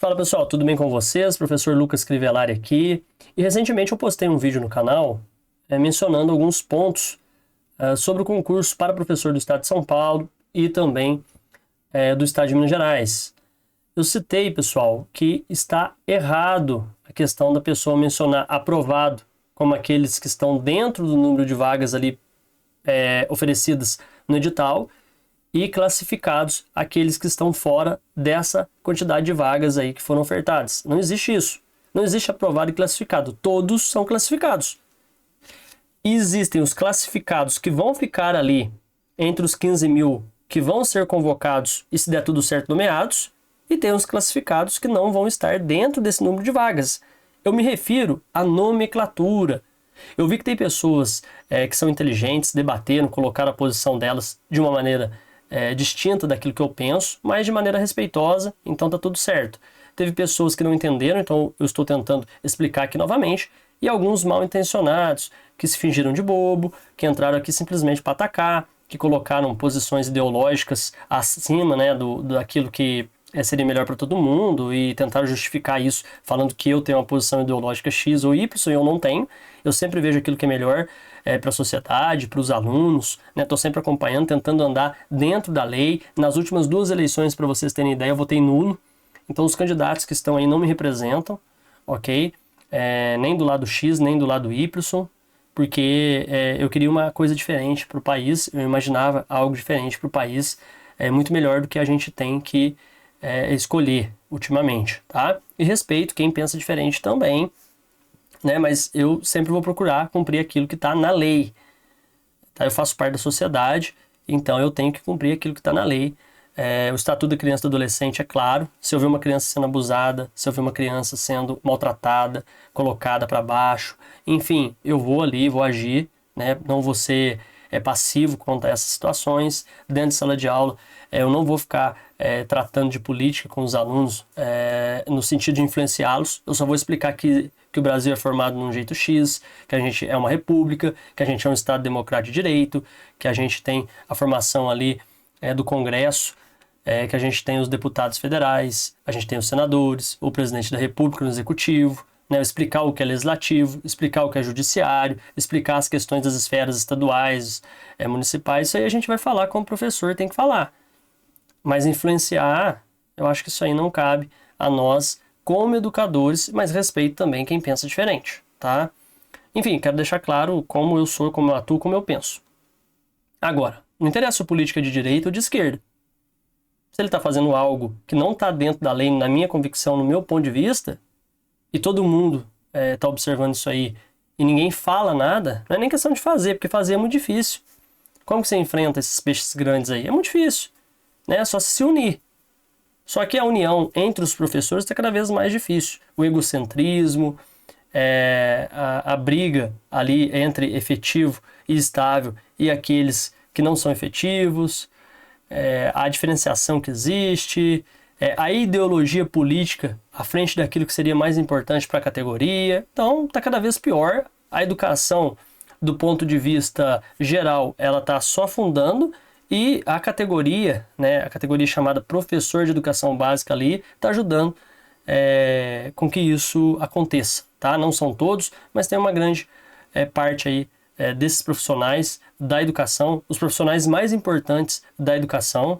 Fala pessoal, tudo bem com vocês? Professor Lucas Crivellari aqui. E recentemente eu postei um vídeo no canal mencionando alguns pontos sobre o concurso para professor do Estado de São Paulo e também do Estado de Minas Gerais. Eu citei, pessoal, que está errado a questão da pessoa mencionar aprovado como aqueles que estão dentro do número de vagas ali oferecidas no edital e classificados aqueles que estão fora dessa quantidade de vagas aí que foram ofertadas. Não existe isso. Não existe aprovado e classificado. Todos são classificados. Existem os classificados que vão ficar ali entre os 15 mil que vão ser convocados e, se der tudo certo, nomeados, e tem os classificados que não vão estar dentro desse número de vagas. Eu me refiro à nomenclatura. Eu vi que tem pessoas que são inteligentes, debateram, colocaram a posição delas de uma maneira distinta daquilo que eu penso, mas de maneira respeitosa, então tá tudo certo. Teve pessoas que não entenderam, então eu estou tentando explicar aqui novamente, e alguns mal intencionados, que se fingiram de bobo, que entraram aqui simplesmente para atacar, que colocaram posições ideológicas acima, né, daquilo que seria melhor para todo mundo e tentaram justificar isso falando que eu tenho uma posição ideológica X ou Y e eu não tenho. Eu sempre vejo aquilo que é melhor para a sociedade, para os alunos, né? Estou sempre acompanhando, tentando andar dentro da lei. Nas últimas 2 eleições, para vocês terem ideia, eu votei nulo. Então os candidatos que estão aí não me representam, ok? Nem do lado X, nem do lado Y, porque eu queria uma coisa diferente para o país, eu imaginava algo diferente para o país, muito melhor do que a gente tem que escolher ultimamente, tá? E respeito quem pensa diferente também, né? Mas eu sempre vou procurar cumprir aquilo que está na lei, tá? Eu faço parte da sociedade, então eu tenho que cumprir aquilo que está na lei. O Estatuto da Criança e do Adolescente, é claro, se eu ver uma criança sendo abusada, se eu ver uma criança sendo maltratada, colocada para baixo, enfim, eu vou ali, vou agir, né? Não vou ser passivo quanto a essas situações. Dentro de sala de aula, eu não vou ficar tratando de política com os alunos no sentido de influenciá-los. Eu só vou explicar que o Brasil é formado num jeito X, que a gente é uma república, que a gente é um Estado democrático de direito, que a gente tem a formação ali do Congresso, que a gente tem os deputados federais, a gente tem os senadores, o presidente da república no executivo, né, explicar o que é legislativo, explicar o que é judiciário, explicar as questões das esferas estaduais, municipais. Isso aí a gente vai falar como professor tem que falar. Mas influenciar, eu acho que isso aí não cabe a nós como educadores, mas respeito também quem pensa diferente, tá? Enfim, quero deixar claro como eu sou, como eu atuo, como eu penso. Agora, não interessa a política de direita ou de esquerda. Se ele está fazendo algo que não está dentro da lei, na minha convicção, no meu ponto de vista, e todo mundo está observando isso aí e ninguém fala nada, não é nem questão de fazer, porque fazer é muito difícil. Como que você enfrenta esses peixes grandes aí? É muito difícil, né? É só se unir. Só que a união entre os professores está cada vez mais difícil. O egocentrismo, a briga ali entre efetivo e estável e aqueles que não são efetivos, a diferenciação que existe, a ideologia política à frente daquilo que seria mais importante para a categoria. Então, está cada vez pior. A educação, do ponto de vista geral, ela está só afundando e a categoria, né, a categoria chamada professor de educação básica ali, está ajudando com que isso aconteça, tá? Não são todos, mas tem uma grande parte aí desses profissionais da educação, os profissionais mais importantes da educação,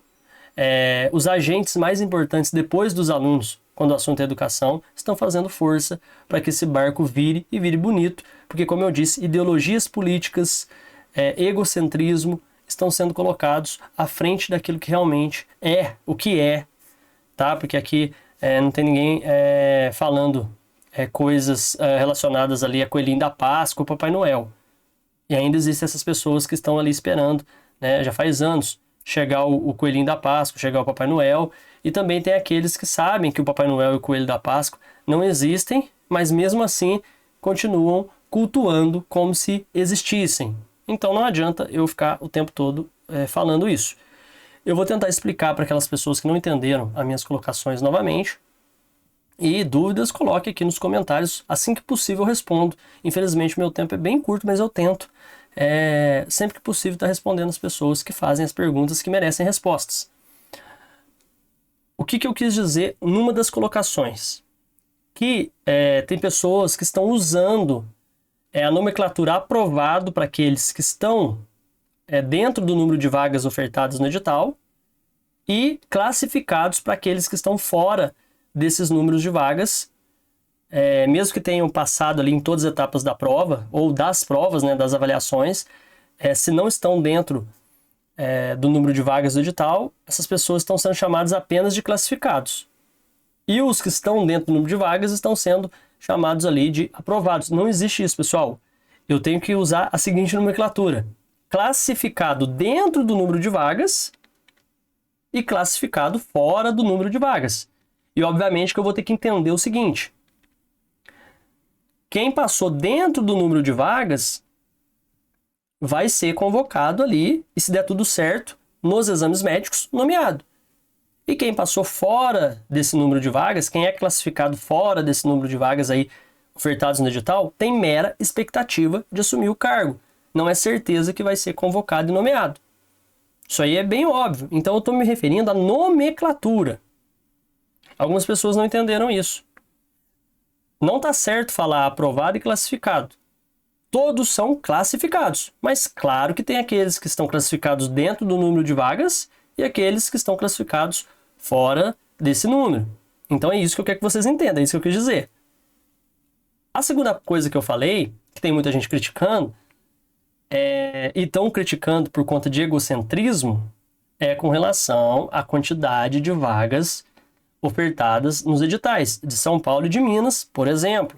os agentes mais importantes depois dos alunos, quando o assunto é educação, estão fazendo força para que esse barco vire e vire bonito, porque, como eu disse, ideologias políticas, egocentrismo estão sendo colocados à frente daquilo que realmente o que é, tá? Porque aqui não tem ninguém falando coisas relacionadas ali a Coelhinho da Páscoa ou Papai Noel. E ainda existem essas pessoas que estão ali esperando, né, já faz anos, chegar o Coelhinho da Páscoa, chegar o Papai Noel, e também tem aqueles que sabem que o Papai Noel e o Coelho da Páscoa não existem, mas mesmo assim continuam cultuando como se existissem. Então não adianta eu ficar o tempo todo falando isso. Eu vou tentar explicar para aquelas pessoas que não entenderam as minhas colocações novamente, e dúvidas, coloque aqui nos comentários. Assim que possível eu respondo. Infelizmente meu tempo é bem curto, mas eu tento sempre que possível estar respondendo as pessoas que fazem as perguntas que merecem respostas. O que eu quis dizer numa das colocações? Que tem pessoas que estão usando a nomenclatura aprovado para aqueles que estão dentro do número de vagas ofertadas no edital e classificados para aqueles que estão fora desses números de vagas, mesmo que tenham passado ali em todas as etapas da prova, ou das provas, né, das avaliações, se não estão dentro do número de vagas do edital, essas pessoas estão sendo chamadas apenas de classificados. E os que estão dentro do número de vagas estão sendo chamados ali de aprovados. Não existe isso, pessoal. Eu tenho que usar a seguinte nomenclatura: classificado dentro do número de vagas e classificado fora do número de vagas. E obviamente que eu vou ter que entender o seguinte: quem passou dentro do número de vagas vai ser convocado ali, e se der tudo certo, nos exames médicos, nomeado. E quem passou fora desse número de vagas, quem é classificado fora desse número de vagas aí ofertados no edital, tem mera expectativa de assumir o cargo. Não é certeza que vai ser convocado e nomeado. Isso aí é bem óbvio. Então eu estou me referindo à nomenclatura. Algumas pessoas não entenderam isso. Não está certo falar aprovado e classificado. Todos são classificados, mas claro que tem aqueles que estão classificados dentro do número de vagas e aqueles que estão classificados fora desse número. Então é isso que eu quero que vocês entendam, é isso que eu quis dizer. A segunda coisa que eu falei, que tem muita gente criticando, e estão criticando por conta de egocentrismo, é com relação à quantidade de vagas ofertadas nos editais de São Paulo e de Minas, por exemplo.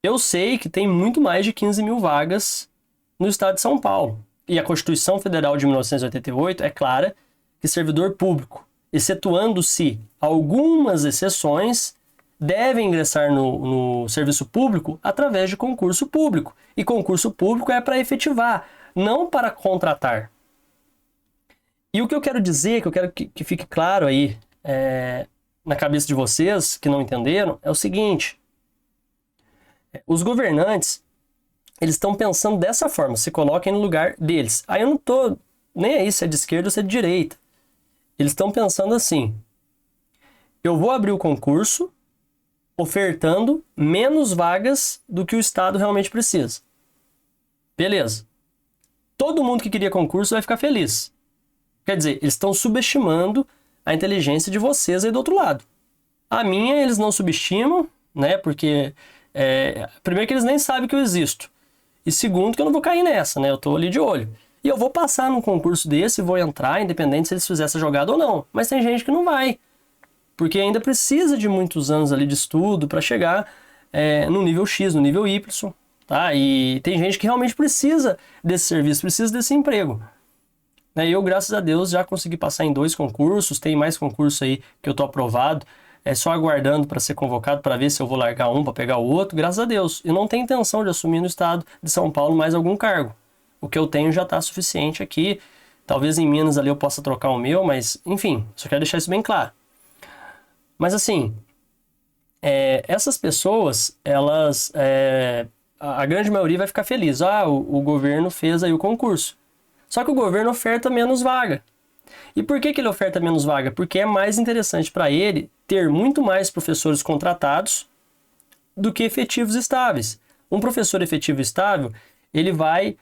Eu sei que tem muito mais de 15 mil vagas no estado de São Paulo. E a Constituição Federal de 1988 é clara que servidor público, excetuando-se algumas exceções, deve ingressar no serviço público através de concurso público. E concurso público é para efetivar, não para contratar. E o que eu quero dizer, que eu quero que fique claro aí na cabeça de vocês que não entenderam, é o seguinte: os governantes, eles estão pensando dessa forma, se coloquem no lugar deles. Aí eu não tô nem aí se é de esquerda ou se é de direita. Eles estão pensando assim: eu vou abrir o concurso ofertando menos vagas do que o Estado realmente precisa. Beleza. Todo mundo que queria concurso vai ficar feliz. Quer dizer, eles estão subestimando a inteligência de vocês aí do outro lado. A minha eles não subestimam, né? Porque primeiro que eles nem sabem que eu existo. E segundo que eu não vou cair nessa, né? Eu tô ali de olho. E eu vou passar num concurso desse, vou entrar, independente se eles fizessem essa jogada ou não. Mas tem gente que não vai. Porque ainda precisa de muitos anos ali de estudo para chegar no nível X, no nível Y. Tá? E tem gente que realmente precisa desse serviço, precisa desse emprego. E eu, graças a Deus, já consegui passar em 2 concursos. Tem mais concurso aí que eu tô aprovado. Só aguardando para ser convocado para ver se eu vou largar um para pegar o outro. Graças a Deus. Eu não tenho intenção de assumir no estado de São Paulo mais algum cargo. O que eu tenho já está suficiente aqui. Talvez em Minas ali eu possa trocar o meu, mas enfim, só quero deixar isso bem claro. Mas assim, essas pessoas, elas, a grande maioria vai ficar feliz. O governo fez aí o concurso. Só que o governo oferta menos vaga. E por que ele oferta menos vaga? Porque é mais interessante para ele ter muito mais professores contratados do que efetivos estáveis. Um professor efetivo estável, ele vai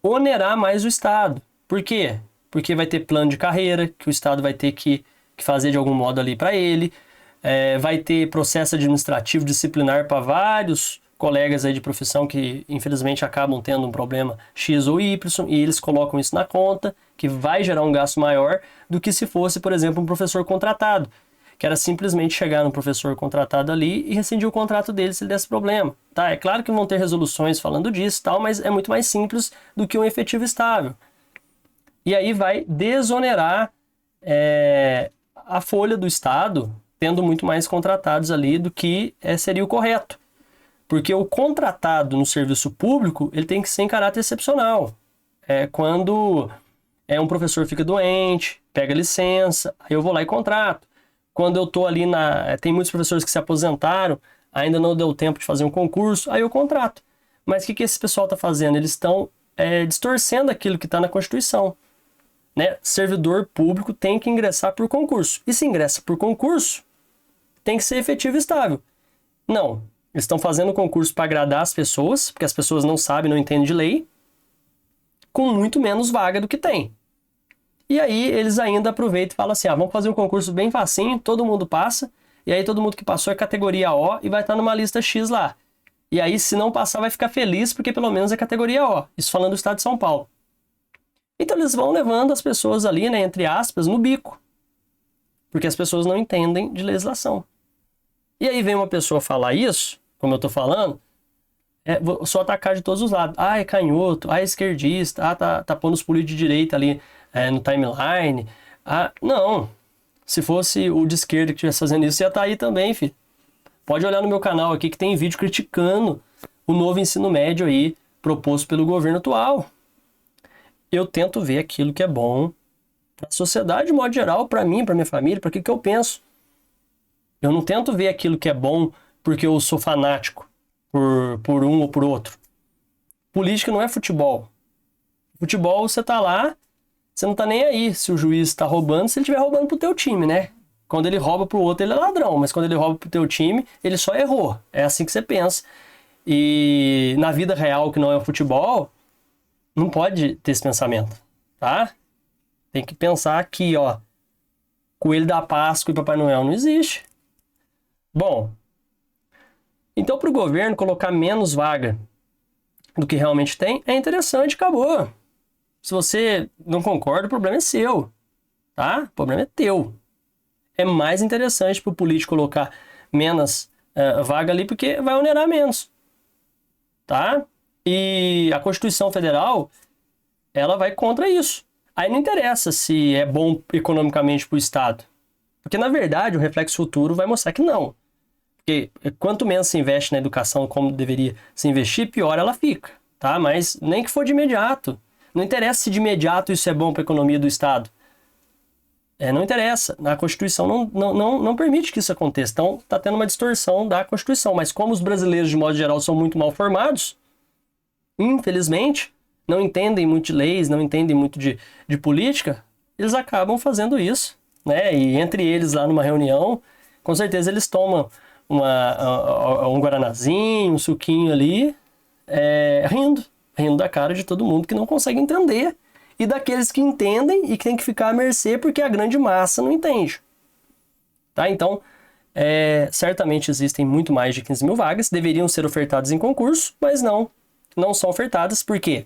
onerar mais o Estado. Por quê? Porque vai ter plano de carreira que o Estado vai ter que fazer de algum modo ali para ele. Vai ter processo administrativo disciplinar para vários colegas aí de profissão que infelizmente acabam tendo um problema X ou Y, e eles colocam isso na conta, que vai gerar um gasto maior do que se fosse, por exemplo, um professor contratado, que era simplesmente chegar no professor contratado ali e rescindir o contrato dele se ele desse problema. Tá? É claro que vão ter resoluções falando disso, tal, mas é muito mais simples do que um efetivo estável. E aí vai desonerar a folha do Estado, tendo muito mais contratados ali do que seria o correto. Porque o contratado no serviço público, ele tem que ser em caráter excepcional. Quando um professor fica doente, pega licença, aí eu vou lá e contrato. Quando eu tô ali tem muitos professores que se aposentaram, ainda não deu tempo de fazer um concurso, aí eu contrato. Mas o que esse pessoal está fazendo? Eles estão distorcendo aquilo que está na Constituição. né? Servidor público tem que ingressar por concurso. E se ingressa por concurso, tem que ser efetivo e estável. Não, eles estão fazendo concurso para agradar as pessoas, porque as pessoas não sabem, não entendem de lei, com muito menos vaga do que tem. E aí eles ainda aproveitam e falam assim, vamos fazer um concurso bem facinho, todo mundo passa, e aí todo mundo que passou é categoria O e vai estar numa lista X lá. E aí, se não passar, vai ficar feliz, porque pelo menos é categoria O. Isso falando do estado de São Paulo. Então eles vão levando as pessoas ali, né, entre aspas, no bico. Porque as pessoas não entendem de legislação. E aí vem uma pessoa falar isso, como eu tô falando, vou só atacar de todos os lados. É canhoto, é esquerdista, tá pondo os políticos de direita ali no timeline. Não. Se fosse o de esquerda que estivesse fazendo isso, ia estar aí também, filho. Pode olhar no meu canal aqui que tem vídeo criticando o novo ensino médio aí proposto pelo governo atual. Eu tento ver aquilo que é bom para a sociedade de modo geral, para mim, para minha família, para aquilo que eu penso. Eu não tento ver aquilo que é bom porque eu sou fanático por um ou por outro. Política não é futebol. Futebol, você tá lá, você não tá nem aí se o juiz tá roubando, se ele estiver roubando pro teu time, né? Quando ele rouba pro outro, ele é ladrão, mas quando ele rouba pro teu time, ele só errou. É assim que você pensa. E na vida real, que não é o futebol, não pode ter esse pensamento, tá? Tem que pensar aqui, ó. Coelho da Páscoa e Papai Noel não existe. Bom, então pro governo colocar menos vaga do que realmente tem, é interessante, acabou. Se você não concorda, o problema é seu, tá? O problema é teu. É mais interessante pro político colocar menos vaga ali, porque vai onerar menos, tá? E a Constituição Federal, ela vai contra isso. Aí não interessa se é bom economicamente pro Estado, porque na verdade o reflexo futuro vai mostrar que não. Porque quanto menos se investe na educação como deveria se investir, pior ela fica, tá? Mas nem que for de imediato. Não interessa se de imediato isso é bom para a economia do Estado. Não interessa. A Constituição não permite que isso aconteça. Então, está tendo uma distorção da Constituição. Mas como os brasileiros, de modo geral, são muito mal formados, infelizmente, não entendem muito de leis, não entendem muito de política, eles acabam fazendo isso, né? E entre eles, lá numa reunião, com certeza eles tomam um guaranazinho, um suquinho ali, rindo da cara de todo mundo que não consegue entender. E daqueles que entendem e que tem que ficar à mercê porque a grande massa não entende. Tá? Então, certamente existem muito mais de 15 mil vagas, deveriam ser ofertadas em concurso, mas não são ofertadas. Por quê?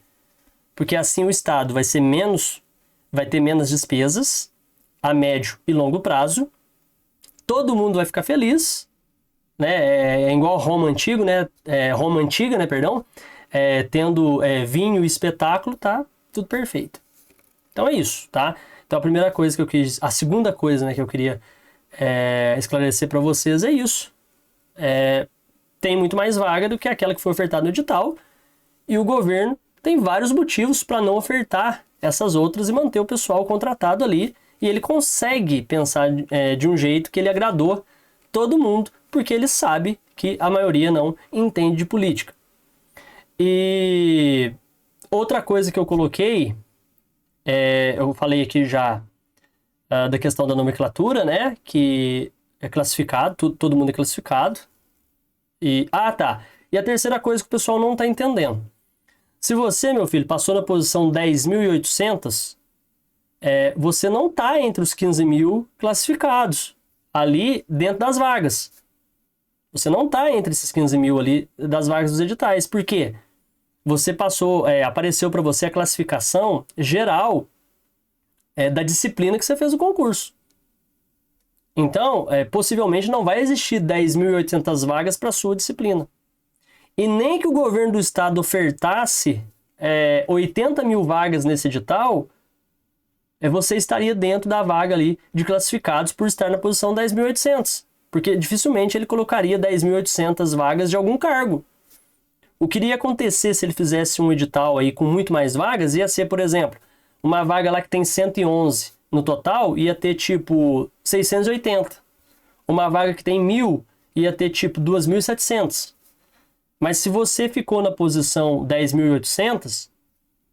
Porque assim o Estado vai ter menos despesas a médio e longo prazo, todo mundo vai ficar feliz, né? É igual Roma antigo, né? Roma antiga, né? Perdão. Tendo vinho e espetáculo, tá tudo perfeito. Então é isso, tá? Então a segunda coisa, né, que eu queria esclarecer para vocês é isso. Tem muito mais vaga do que aquela que foi ofertada no edital, e o governo tem vários motivos para não ofertar essas outras e manter o pessoal contratado ali, e ele consegue pensar de um jeito que ele agradou todo mundo, porque ele sabe que a maioria não entende de política. E outra coisa que eu coloquei, eu falei aqui já da questão da nomenclatura, né? Que é classificado, todo mundo é classificado. E a terceira coisa que o pessoal não está entendendo. Se você, meu filho, passou na posição 10.800, você não está entre os 15 mil classificados ali dentro das vagas. Você não está entre esses 15 mil ali das vagas dos editais. Por quê? Você apareceu para você a classificação geral da disciplina que você fez o concurso. Então, possivelmente não vai existir 10.800 vagas para a sua disciplina. E nem que o governo do estado ofertasse 80 mil vagas nesse edital, você estaria dentro da vaga ali de classificados por estar na posição 10.800. Porque dificilmente ele colocaria 10.800 vagas de algum cargo. O que iria acontecer se ele fizesse um edital aí com muito mais vagas ia ser, por exemplo, uma vaga lá que tem 111 no total, ia ter tipo 680. Uma vaga que tem 1.000 ia ter tipo 2.700. Mas se você ficou na posição 10.800,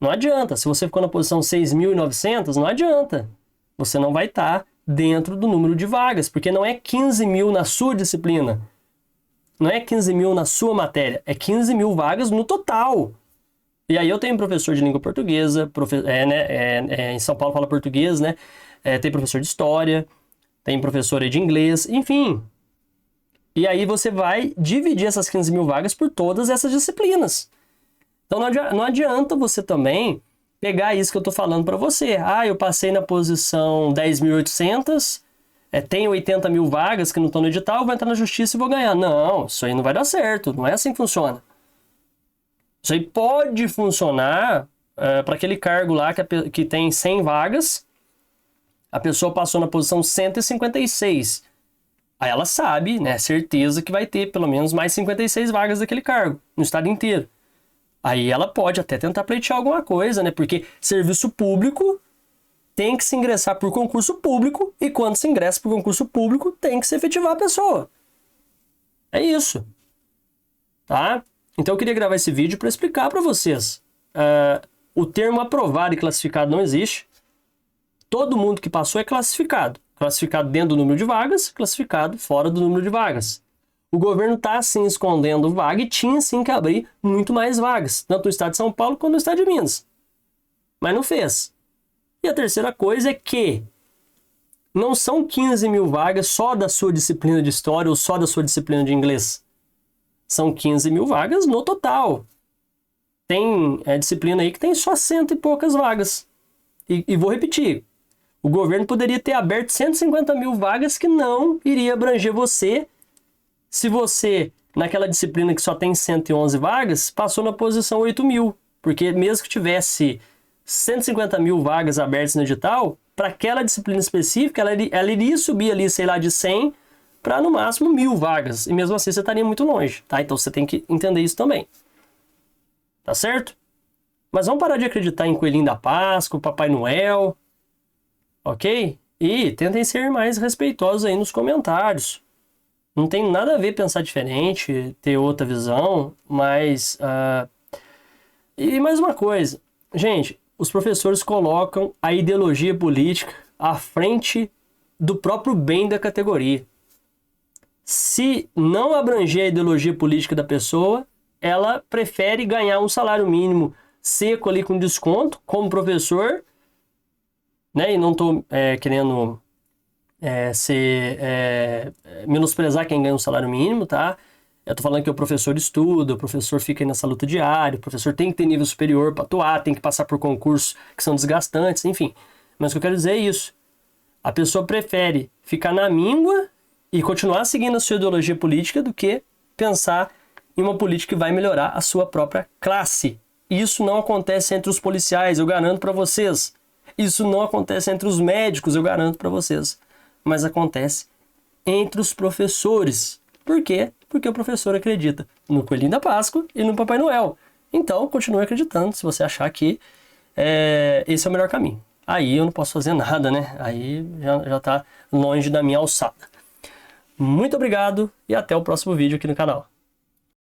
Não adianta. Se você ficou na posição 6.900, não adianta. Você não vai estar dentro do número de vagas, porque não é 15 mil na sua disciplina. Não é 15 mil na sua matéria. É 15 mil vagas no total. E aí eu tenho professor de língua portuguesa, em São Paulo fala português, né? Tem professor de história, tem professor de inglês, enfim. E aí você vai dividir essas 15 mil vagas por todas essas disciplinas. Então não adianta você também pegar isso que eu estou falando para você. Ah, eu passei na posição 10.800, tem 80 mil vagas que não estão no edital, vou entrar na justiça e vou ganhar. Não, isso aí não vai dar certo, não é assim que funciona. Isso aí pode funcionar para aquele cargo lá que tem 100 vagas, a pessoa passou na posição 156. Aí ela sabe, né, certeza que vai ter pelo menos mais 56 vagas daquele cargo, no estado inteiro. Aí ela pode até tentar pleitear alguma coisa, né, porque serviço público tem que se ingressar por concurso público, e quando se ingressa por concurso público, tem que se efetivar a pessoa. É isso. Tá? Então eu queria gravar esse vídeo para explicar para vocês. O termo aprovado e classificado não existe. Todo mundo que passou é classificado. Classificado dentro do número de vagas, classificado fora do número de vagas. O governo está sim escondendo vaga e tinha sim que abrir muito mais vagas, tanto no estado de São Paulo quanto no estado de Minas. Mas não fez. E a terceira coisa é que não são 15 mil vagas só da sua disciplina de história ou só da sua disciplina de inglês. São 15 mil vagas no total. Tem disciplina aí que tem só 100 e poucas vagas. E vou repetir. O governo poderia ter aberto 150 mil vagas que não iria abranger você se você, naquela disciplina que só tem 111 vagas, passou na posição 8 mil. Porque mesmo que tivesse 150 mil vagas abertas no edital, para aquela disciplina específica, ela iria subir ali, sei lá, de 100 para no máximo 1.000 vagas. E mesmo assim você estaria muito longe, tá? Então você tem que entender isso também. Tá certo? Mas vamos parar de acreditar em Coelhinho da Páscoa, Papai Noel, ok? E tentem ser mais respeitosos aí nos comentários. Não tem nada a ver pensar diferente, ter outra visão, mas... E mais uma coisa. Gente, os professores colocam a ideologia política à frente do próprio bem da categoria. Se não abranger a ideologia política da pessoa, ela prefere ganhar um salário mínimo seco ali com desconto, como professor, né? E não estou querendo menosprezar quem ganha um salário mínimo, tá? Eu tô falando que o professor estuda, o professor fica aí nessa luta diária, o professor tem que ter nível superior para atuar, tem que passar por concursos que são desgastantes, enfim. Mas o que eu quero dizer é isso. A pessoa prefere ficar na míngua e continuar seguindo a sua ideologia política do que pensar em uma política que vai melhorar a sua própria classe. Isso não acontece entre os policiais, eu garanto para vocês. Isso não acontece entre os médicos, eu garanto para vocês. Mas acontece entre os professores. Por quê? Porque o professor acredita no Coelhinho da Páscoa e no Papai Noel. Então, continue acreditando se você achar que esse é o melhor caminho. Aí eu não posso fazer nada, né? Aí já está longe da minha alçada. Muito obrigado e até o próximo vídeo aqui no canal.